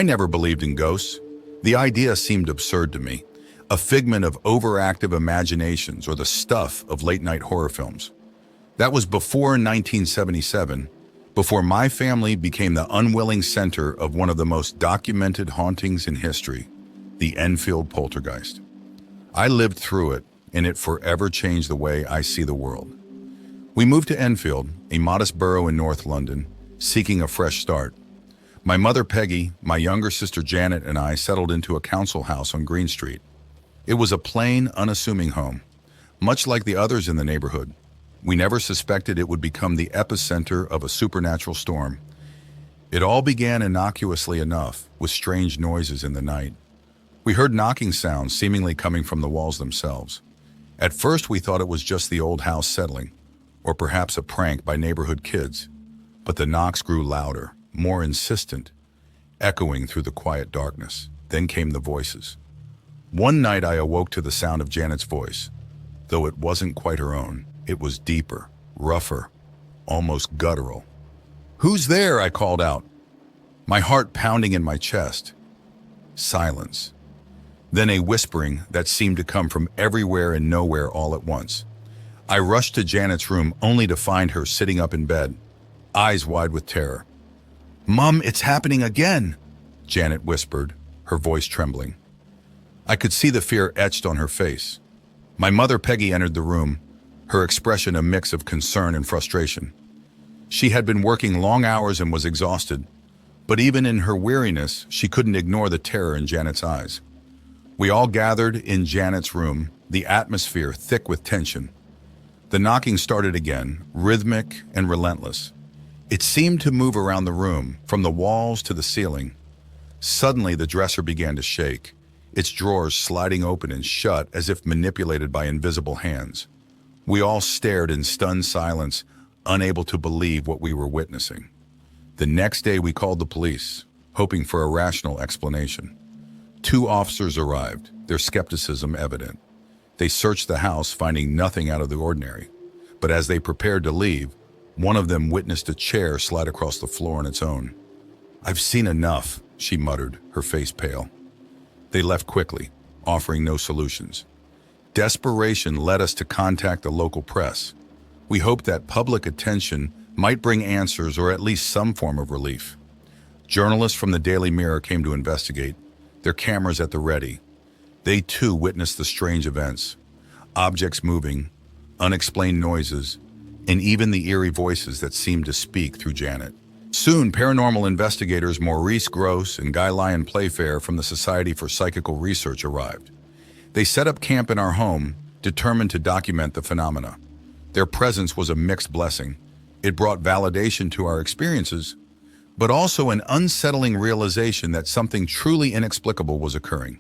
I never believed in ghosts. The idea seemed absurd to me, a figment of overactive imaginations or the stuff of late-night horror films. That was before 1977, before my family became the unwilling center of one of the most documented hauntings in history, the Enfield Poltergeist. I lived through it, and it forever changed the way I see the world. We moved to Enfield, a modest borough in North London, seeking a fresh start. My mother Peggy, my younger sister Janet, and I settled into a council house on Green Street. It was a plain, unassuming home, much like the others in the neighborhood. We never suspected it would become the epicenter of a supernatural storm. It all began innocuously enough, with strange noises in the night. We heard knocking sounds seemingly coming from the walls themselves. At first we thought it was just the old house settling, or perhaps a prank by neighborhood kids. But the knocks grew louder, more insistent, echoing through the quiet darkness. Then came the voices. One night I awoke to the sound of Janet's voice. Though it wasn't quite her own, it was deeper, rougher, almost guttural. "Who's there?" I called out, my heart pounding in my chest. Silence. Then a whispering that seemed to come from everywhere and nowhere all at once. I rushed to Janet's room only to find her sitting up in bed, eyes wide with terror. "Mom, it's happening again," Janet whispered, her voice trembling. I could see the fear etched on her face. My mother Peggy entered the room, her expression a mix of concern and frustration. She had been working long hours and was exhausted, but even in her weariness, she couldn't ignore the terror in Janet's eyes. We all gathered in Janet's room, the atmosphere thick with tension. The knocking started again, rhythmic and relentless. It seemed to move around the room, from the walls to the ceiling. Suddenly, the dresser began to shake, its drawers sliding open and shut as if manipulated by invisible hands. We all stared in stunned silence, unable to believe what we were witnessing. The next day, we called the police, hoping for a rational explanation. 2 officers arrived, their skepticism evident. They searched the house, finding nothing out of the ordinary. But as they prepared to leave, one of them witnessed a chair slide across the floor on its own. "I've seen enough," she muttered, her face pale. They left quickly, offering no solutions. Desperation led us to contact the local press. We hoped that public attention might bring answers or at least some form of relief. Journalists from the Daily Mirror came to investigate, their cameras at the ready. They too witnessed the strange events, objects moving, unexplained noises, and even the eerie voices that seemed to speak through Janet. Soon, paranormal investigators Maurice Gross and Guy Lyon Playfair from the Society for Psychical Research arrived. They set up camp in our home, determined to document the phenomena. Their presence was a mixed blessing. It brought validation to our experiences, but also an unsettling realization that something truly inexplicable was occurring.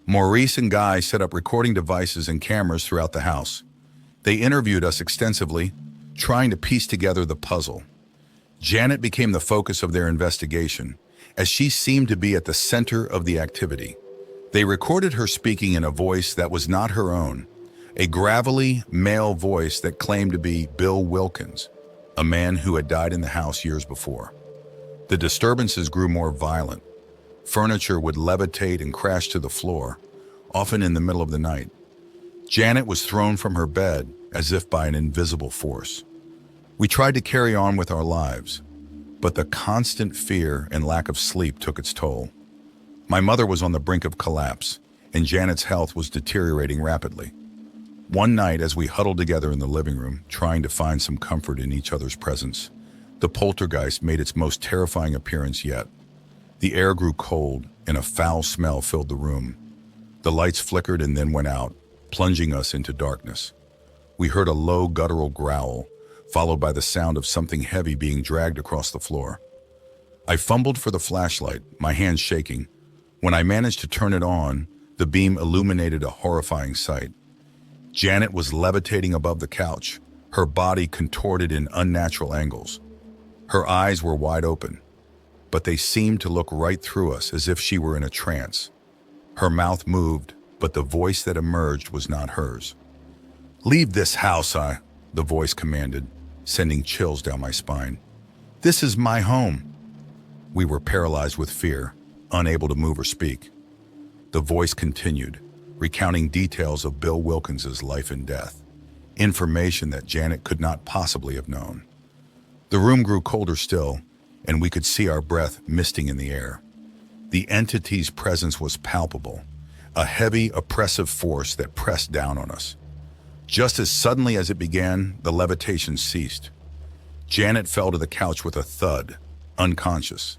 Maurice and Guy set up recording devices and cameras throughout the house. They interviewed us extensively, trying to piece together the puzzle. Janet became the focus of their investigation, as she seemed to be at the center of the activity. They recorded her speaking in a voice that was not her own, a gravelly male voice that claimed to be Bill Wilkins, a man who had died in the house years before. The disturbances grew more violent. Furniture would levitate and crash to the floor, often in the middle of the night. Janet was thrown from her bed as if by an invisible force. We tried to carry on with our lives, but the constant fear and lack of sleep took its toll. My mother was on the brink of collapse, and Janet's health was deteriorating rapidly. One night, as we huddled together in the living room, trying to find some comfort in each other's presence, the poltergeist made its most terrifying appearance yet. The air grew cold, and a foul smell filled the room. The lights flickered and then went out, plunging us into darkness. We heard a low guttural growl, followed by the sound of something heavy being dragged across the floor. I fumbled for the flashlight, my hands shaking. When I managed to turn it on, the beam illuminated a horrifying sight. Janet was levitating above the couch, her body contorted in unnatural angles. Her eyes were wide open, but they seemed to look right through us as if she were in a trance. Her mouth moved, but the voice that emerged was not hers. "Leave this house, the voice commanded, sending chills down my spine. "This is my home." We were paralyzed with fear. unable to move or speak. The voice continued, recounting details of Bill Wilkins's life and death, information that Janet could not possibly have known. The room grew colder still, and we could see our breath misting in the air. The entity's presence was palpable, a heavy, oppressive force that pressed down on us. Just as suddenly as it began, the levitation ceased. Janet fell to the couch with a thud, unconscious.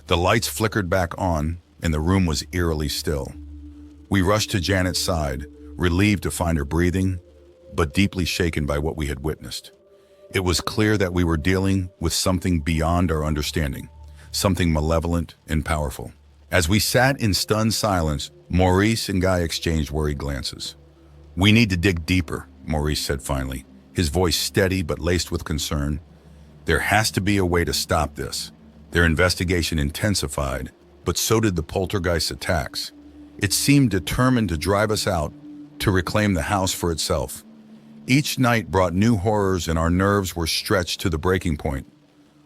The lights flickered back on, and the room was eerily still. We rushed to Janet's side, relieved to find her breathing, but deeply shaken by what we had witnessed. It was clear that we were dealing with something beyond our understanding, something malevolent and powerful. As we sat in stunned silence, Maurice and Guy exchanged worried glances. "We need to dig deeper," Maurice said finally, his voice steady but laced with concern. "There has to be a way to stop this." Their investigation intensified, but so did the poltergeist attacks. It seemed determined to drive us out, to reclaim the house for itself. Each night brought new horrors, and our nerves were stretched to the breaking point.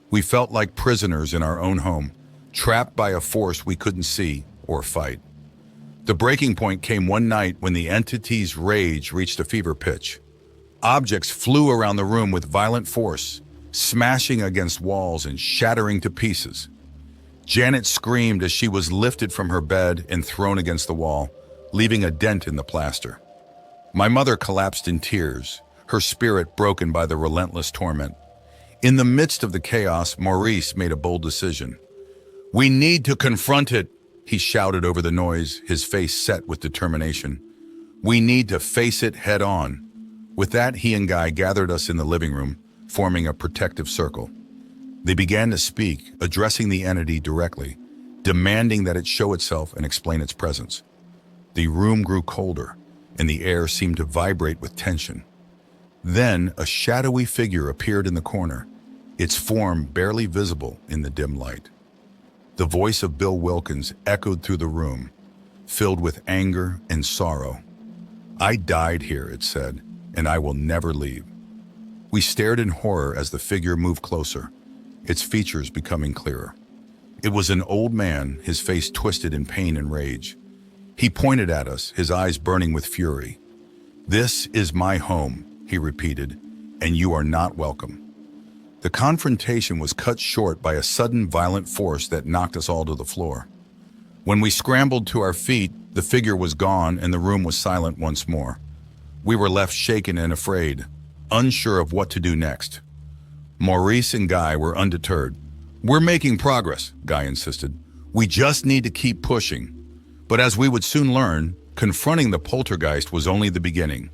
We felt like prisoners in our own home, trapped by a force we couldn't see or fight. The breaking point came one night when the entity's rage reached a fever pitch. Objects flew around the room with violent force, smashing against walls and shattering to pieces. Janet screamed as she was lifted from her bed and thrown against the wall, leaving a dent in the plaster. My mother collapsed in tears, her spirit broken by the relentless torment. In the midst of the chaos, Maurice made a bold decision. "We need to confront it," he shouted over the noise, his face set with determination. "We need to face it head on." With that, he and Guy gathered us in the living room, forming a protective circle. They began to speak, addressing the entity directly, demanding that it show itself and explain its presence. The room grew colder, and the air seemed to vibrate with tension. Then a shadowy figure appeared in the corner, its form barely visible in the dim light. The voice of Bill Wilkins echoed through the room, filled with anger and sorrow. "I died here," it said, "and I will never leave." We stared in horror as the figure moved closer, its features becoming clearer. It was an old man, his face twisted in pain and rage. He pointed at us, his eyes burning with fury. "This is my home," he repeated, "and you are not welcome." The confrontation was cut short by a sudden violent force that knocked us all to the floor. When we scrambled to our feet, the figure was gone and the room was silent once more. We were left shaken and afraid, unsure of what to do next. Maurice and Guy were undeterred. "We're making progress," Guy insisted. "We just need to keep pushing." But as we would soon learn, confronting the poltergeist was only the beginning.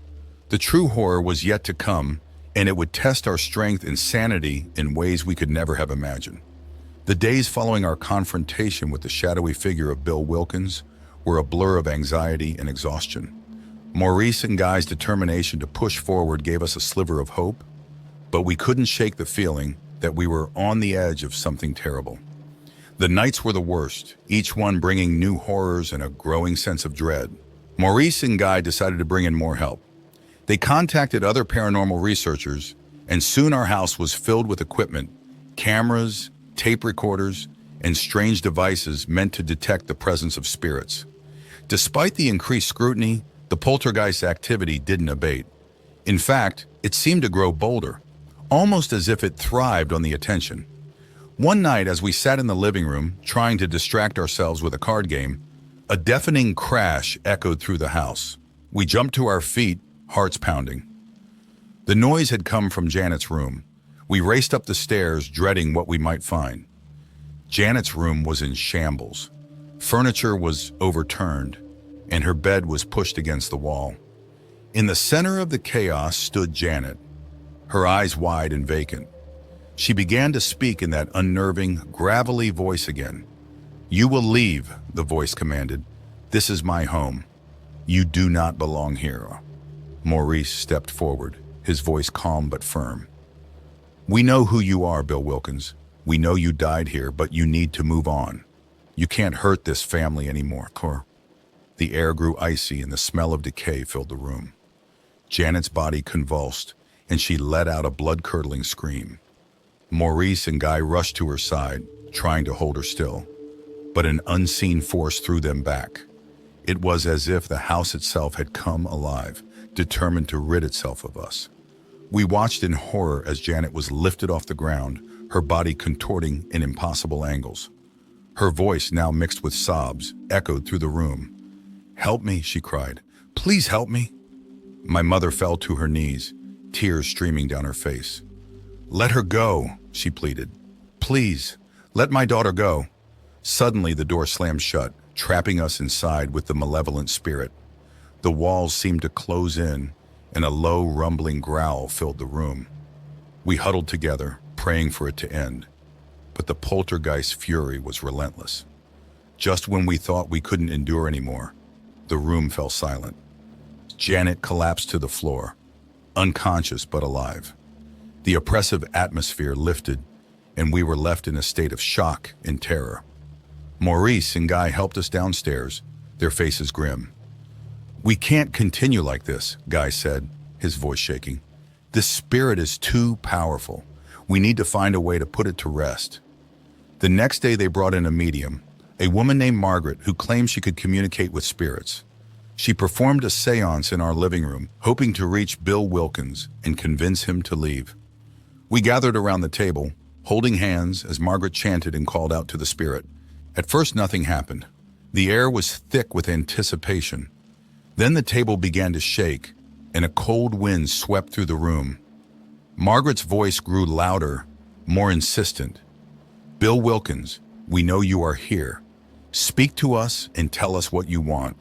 The true horror was yet to come, and it would test our strength and sanity in ways we could never have imagined. The days following our confrontation with the shadowy figure of Bill Wilkins were a blur of anxiety and exhaustion. Maurice and Guy's determination to push forward gave us a sliver of hope, but we couldn't shake the feeling that we were on the edge of something terrible. The nights were the worst, each one bringing new horrors and a growing sense of dread. Maurice and Guy decided to bring in more help. They contacted other paranormal researchers, and soon our house was filled with equipment, cameras, tape recorders, and strange devices meant to detect the presence of spirits. Despite the increased scrutiny, the poltergeist activity didn't abate. In fact, it seemed to grow bolder, almost as if it thrived on the attention. One night, as we sat in the living room, trying to distract ourselves with a card game, a deafening crash echoed through the house. We jumped to our feet, hearts pounding. The noise had come from Janet's room. We raced up the stairs, dreading what we might find. Janet's room was in shambles. Furniture was overturned, and her bed was pushed against the wall. In the center of the chaos stood Janet, her eyes wide and vacant. She began to speak in that unnerving, gravelly voice again. "You will leave," the voice commanded. "This is my home. You do not belong here." Maurice stepped forward, his voice calm but firm. "We know who you are, Bill Wilkins. We know you died here, but you need to move on. You can't hurt this family anymore." The air grew icy and the smell of decay filled the room. Janet's body convulsed, and she let out a blood-curdling scream. Maurice and Guy rushed to her side, trying to hold her still. but an unseen force threw them back. It was as if the house itself had come alive, determined to rid itself of us. We watched in horror as Janet was lifted off the ground, her body contorting in impossible angles. Her voice, now mixed with sobs, echoed through the room. "Help me," she cried. "Please help me." My mother fell to her knees, tears streaming down her face. "Let her go," she pleaded. "Please, let my daughter go." Suddenly, the door slammed shut, trapping us inside with the malevolent spirit. The walls seemed to close in, and a low, rumbling growl filled the room. We huddled together, praying for it to end. But the poltergeist's fury was relentless. Just when we thought we couldn't endure anymore, the room fell silent. Janet collapsed to the floor, unconscious but alive. The oppressive atmosphere lifted, and we were left in a state of shock and terror. Maurice and Guy helped us downstairs, their faces grim. "We can't continue like this," Guy said, his voice shaking. "This spirit is too powerful. We need to find a way to put it to rest." The next day they brought in a medium, a woman named Margaret who claimed she could communicate with spirits. She performed a séance in our living room, hoping to reach Bill Wilkins and convince him to leave. We gathered around the table, holding hands as Margaret chanted and called out to the spirit. At first nothing happened. The air was thick with anticipation. Then the table began to shake, and a cold wind swept through the room. Margaret's voice grew louder, more insistent. "Bill Wilkins, we know you are here. Speak to us and tell us what you want."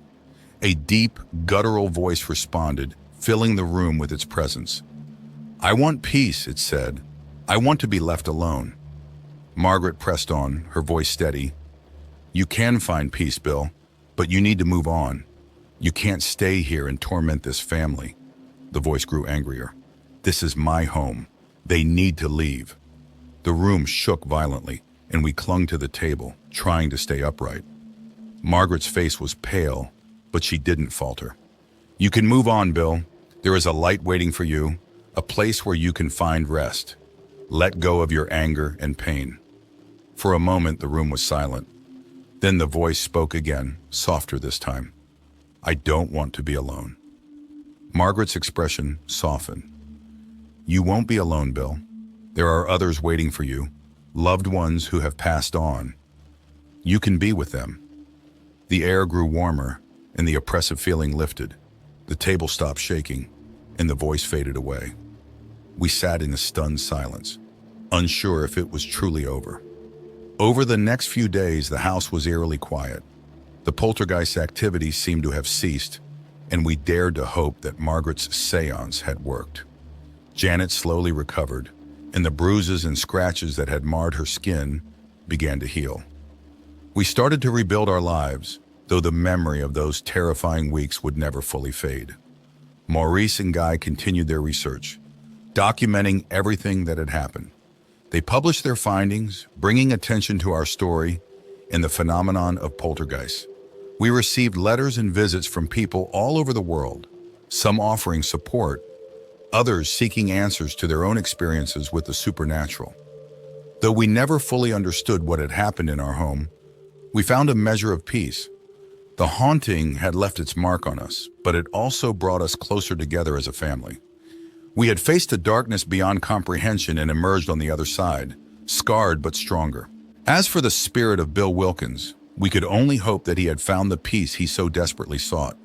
A deep, guttural voice responded, filling the room with its presence. "I want peace," it said. "I want to be left alone." Margaret pressed on, her voice steady. "You can find peace, Bill, but you need to move on. You can't stay here and torment this family." The voice grew angrier. "This is my home. They need to leave." The room shook violently, and we clung to the table, trying to stay upright. Margaret's face was pale, but she didn't falter. "You can move on, Bill. There is a light waiting for you, a place where you can find rest. Let go of your anger and pain." For a moment, the room was silent. Then the voice spoke again, softer this time. "I don't want to be alone." Margaret's expression softened. "You won't be alone, Bill. There are others waiting for you, loved ones who have passed on. You can be with them." The air grew warmer, and the oppressive feeling lifted. The table stopped shaking, and the voice faded away. We sat in a stunned silence, unsure if it was truly over. Over the next few days, the house was eerily quiet. The poltergeist activity seemed to have ceased, and we dared to hope that Margaret's séance had worked. Janet slowly recovered, and the bruises and scratches that had marred her skin began to heal. We started to rebuild our lives, though the memory of those terrifying weeks would never fully fade. Maurice and Guy continued their research, documenting everything that had happened. They published their findings, bringing attention to our story and the phenomenon of poltergeists. We received letters and visits from people all over the world, some offering support, others seeking answers to their own experiences with the supernatural. Though we never fully understood what had happened in our home, we found a measure of peace. The haunting had left its mark on us, but it also brought us closer together as a family. We had faced a darkness beyond comprehension and emerged on the other side, scarred but stronger. As for the spirit of Bill Wilkins, we could only hope that he had found the peace he so desperately sought.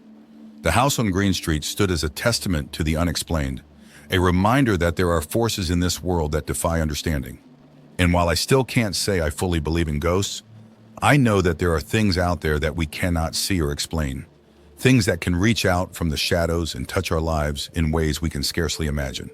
The house on Green Street stood as a testament to the unexplained, a reminder that there are forces in this world that defy understanding. And while I still can't say I fully believe in ghosts, I know that there are things out there that we cannot see or explain, things that can reach out from the shadows and touch our lives in ways we can scarcely imagine.